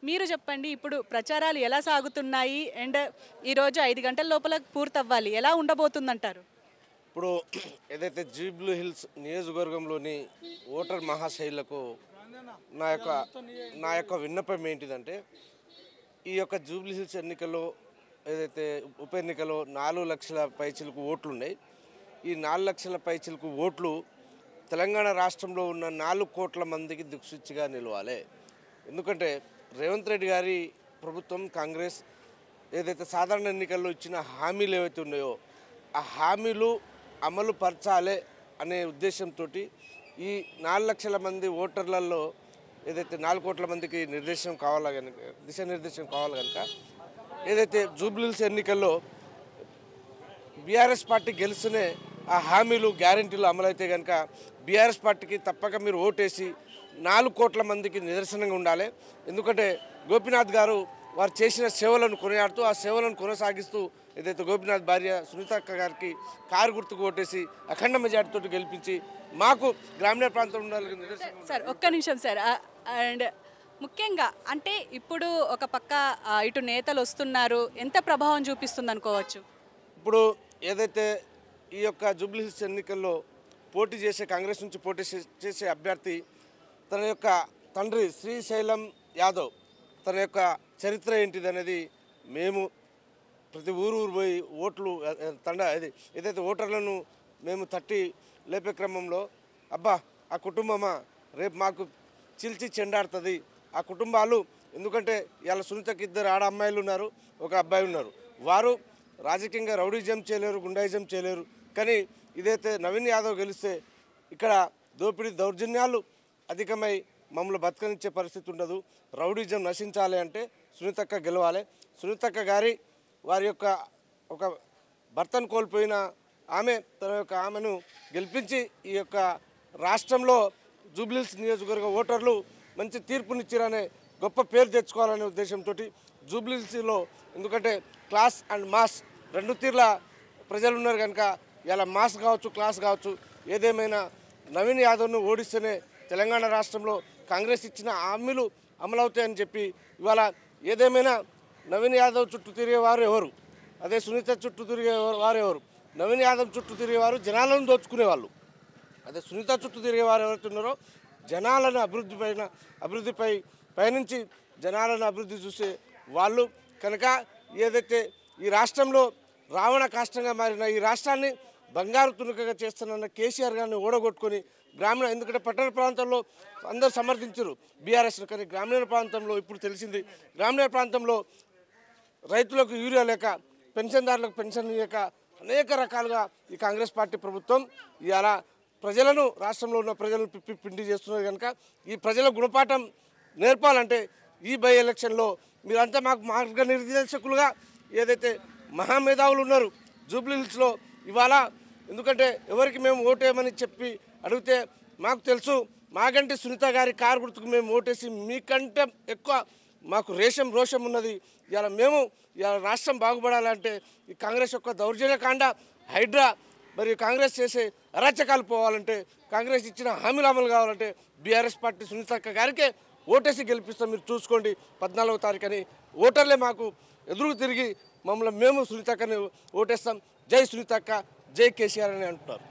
మీరు చెప్పండి ఇప్పుడు ప్రచారాలు ఎలా సాగుతున్నాయి? అండ్ ఈరోజు 5 గంటల లోపల పూర్తవ్వాలి. ఎలా ఉండబోతుందంటారు? ఇప్పుడు ఏదైతే జూబ్లీ హిల్స్ నియోజకవర్గంలోని ఓటర్ మహాశైలకు నా యొక్క నా యొక్క విన్నపం ఏంటిదంటే ఈ యొక్క జూబ్లీ హిల్స్ ఎన్నికల్లో ఏదైతే ఉప ఎన్నికలో 4 లక్షల పైచిలకు ఓట్లు ఉన్నాయి. ఈ 4 లక్షల పైచిలకు ఓట్లు తెలంగాణ రాష్ట్రంలో ఉన్న 4 కోట్ల మందికి దిక్సూచిగా నిలవాలి. ఎందుకంటే రేవంత్ రెడ్డి గారి ప్రభుత్వం కాంగ్రెస్ ఏదైతే సాధారణ ఎన్నికల్లో ఇచ్చిన హామీలు ఏవైతే ఉన్నాయో ఆ హామీలు అమలు పరచాలి అనే ఉద్దేశంతో ఈ 4 లక్షల మంది ఓటర్లలో ఏదైతే 4 కోట్ల మందికి నిర్దేశం కావాలా కనుక దిశానిర్దేశం కావాలి కనుక ఏదైతే జూబ్లీహిల్స్ ఎన్నికల్లో బీఆర్ఎస్ పార్టీ గెలిస్తేనే ఆ హామీలు గ్యారెంటీలు అమలైతే కనుక బీఆర్ఎస్ పార్టీకి తప్పక మీరు ఓటేసి 4 కోట్ల మందికి నిదర్శనంగా ఉండాలి. ఎందుకంటే గోపీనాథ్ గారు వారు చేసిన సేవలను కొనియాడుతూ ఆ సేవలను కొనసాగిస్తూ ఏదైతే గోపీనాథ్ భార్య సునీతక్క గారికి కారు గుర్తుకు ఓటేసి అఖండ మెజార్టీతో గెలిపించి మాకు గ్రామీణ ప్రాంతంలో ఉండాలి నిదర్శనం. సార్ ఒక్క నిమిషం సార్. అండ్ ముఖ్యంగా అంటే ఇప్పుడు ఒక పక్క ఇటు నేతలు వస్తున్నారు. ఎంత ప్రభావం చూపిస్తుంది అనుకోవచ్చు? ఇప్పుడు ఏదైతే ఈ యొక్క జూబ్లీహిల్స్ ఎన్నికల్లో పోటీ చేసే కాంగ్రెస్ నుంచి పోటీ చేసే అభ్యర్థి తన యొక్క తండ్రి శ్రీశైలం యాదవ్ తన యొక్క చరిత్ర ఏంటిది అనేది మేము ప్రతి ఊరు పోయి ఓట్లు ఏదైతే ఓటర్లను మేము తట్టి లేపే క్రమంలో అబ్బా ఆ కుటుంబమా రేపు మాకు చిల్చి చెండాడుతుంది ఆ కుటుంబాలు. ఎందుకంటే ఇలా సునీతకి 2 ఆడ అమ్మాయిలు ఉన్నారు, ఒక అబ్బాయి ఉన్నారు. వారు రాజకీయంగా రౌడీజం చేయలేరు, గుండాయిజం చేయలేరు. కానీ ఇదైతే నవీన్ యాదవ్ గెలిస్తే ఇక్కడ దోపిడీ దౌర్జన్యాలు అధికమై మమ్మల్ని బతకనిచ్చే పరిస్థితి ఉండదు. రౌడీజం నశించాలి అంటే సునీతక్క గెలవాలి. సునీతక్క గారి వారి యొక్క ఒక భర్తను కోల్పోయిన ఆమెను గెలిపించి ఈ యొక్క రాష్ట్రంలో జూబ్లీహిల్స్ నియోజకవర్గ ఓటర్లు మంచి తీర్పునిచ్చారనే గొప్ప పేరు తెచ్చుకోవాలనే ఉద్దేశంతో జూబ్లీహిల్స్లో ఎందుకంటే క్లాస్ అండ్ మాస్ 2 తీర్ల ప్రజలు ఉన్నారు కనుక ఇలా మాస్ కావచ్చు క్లాస్ కావచ్చు ఏదేమైనా నవీన్ యాదవ్ను ఓడిస్తేనే తెలంగాణ రాష్ట్రంలో కాంగ్రెస్ ఇచ్చిన హామీలు అమలవుతాయని చెప్పి ఇవాళ ఏదేమైనా నవీన్ యాదవ్ చుట్టూ తిరిగేవారు ఎవరు, అదే సునీత చుట్టూ తిరిగే వారు ఎవరు? నవీన్ యాదవ్ చుట్టూ తిరిగేవారు జనాలను దోచుకునేవాళ్ళు. అదే సునీత చుట్టూ తిరిగేవారు ఎవరైతే ఉన్నారో జనాలను అభివృద్ధిపై పయనించి జనాలను అభివృద్ధి చూసే వాళ్ళు కనుక ఏదైతే ఈ రాష్ట్రంలో రావణ కాష్టంగా మారిన ఈ రాష్ట్రాన్ని బంగారు తునకగా చేస్తున్న కేసీఆర్ గారిని ఓడగొట్టుకొని గ్రామీణ ఎందుకంటే పట్టణ ప్రాంతంలో అందరూ సమర్థించరు బీఆర్ఎస్ను, కానీ గ్రామీణ ప్రాంతంలో ఇప్పుడు తెలిసింది గ్రామీణ ప్రాంతంలో రైతులకు యూరియా లేక పెన్షన్దారులకు పెన్షన్ లేక అనేక రకాలుగా ఈ కాంగ్రెస్ పార్టీ ప్రభుత్వం ఇలా ప్రజలను రాష్ట్రంలో ఉన్న ప్రజలను పిండి చేస్తున్నారు కనుక ఈ ప్రజల గుణపాఠం నేర్పాలంటే ఈ బై ఎలక్షన్లో మీరంతా మాకు మార్గనిర్దేశకులుగా ఏదైతే మహామేధావులు ఉన్నారు జూబ్లీహిల్స్లో ఇవాళ ఎందుకంటే ఎవరికి మేము ఓటేయమని చెప్పి అడిగితే మాకు తెలుసు మాకంటే సునీత గారి కారు గుర్తుకు మేము ఓటేసి మీకంటే ఎక్కువ మాకు రోషం ఉన్నది. ఇలా రాష్ట్రం బాగుపడాలంటే ఈ కాంగ్రెస్ యొక్క దౌర్జన్యకాండ హైడ్రా మరియు కాంగ్రెస్ చేసే అరాచకాలు పోవాలంటే కాంగ్రెస్ ఇచ్చిన హామీలు అమలు కావాలంటే బీఆర్ఎస్ పార్టీ సునీతక్క గారికే ఓటేసి గెలిపిస్తాం. మీరు చూసుకోండి 14వ తారీఖుని ఓటర్లే మాకు ఎదురు తిరిగి మేము సునీతక్కని ఓటేస్తాం. జై సునీతక్క, జై కేసీఆర్ అని అంటున్నారు.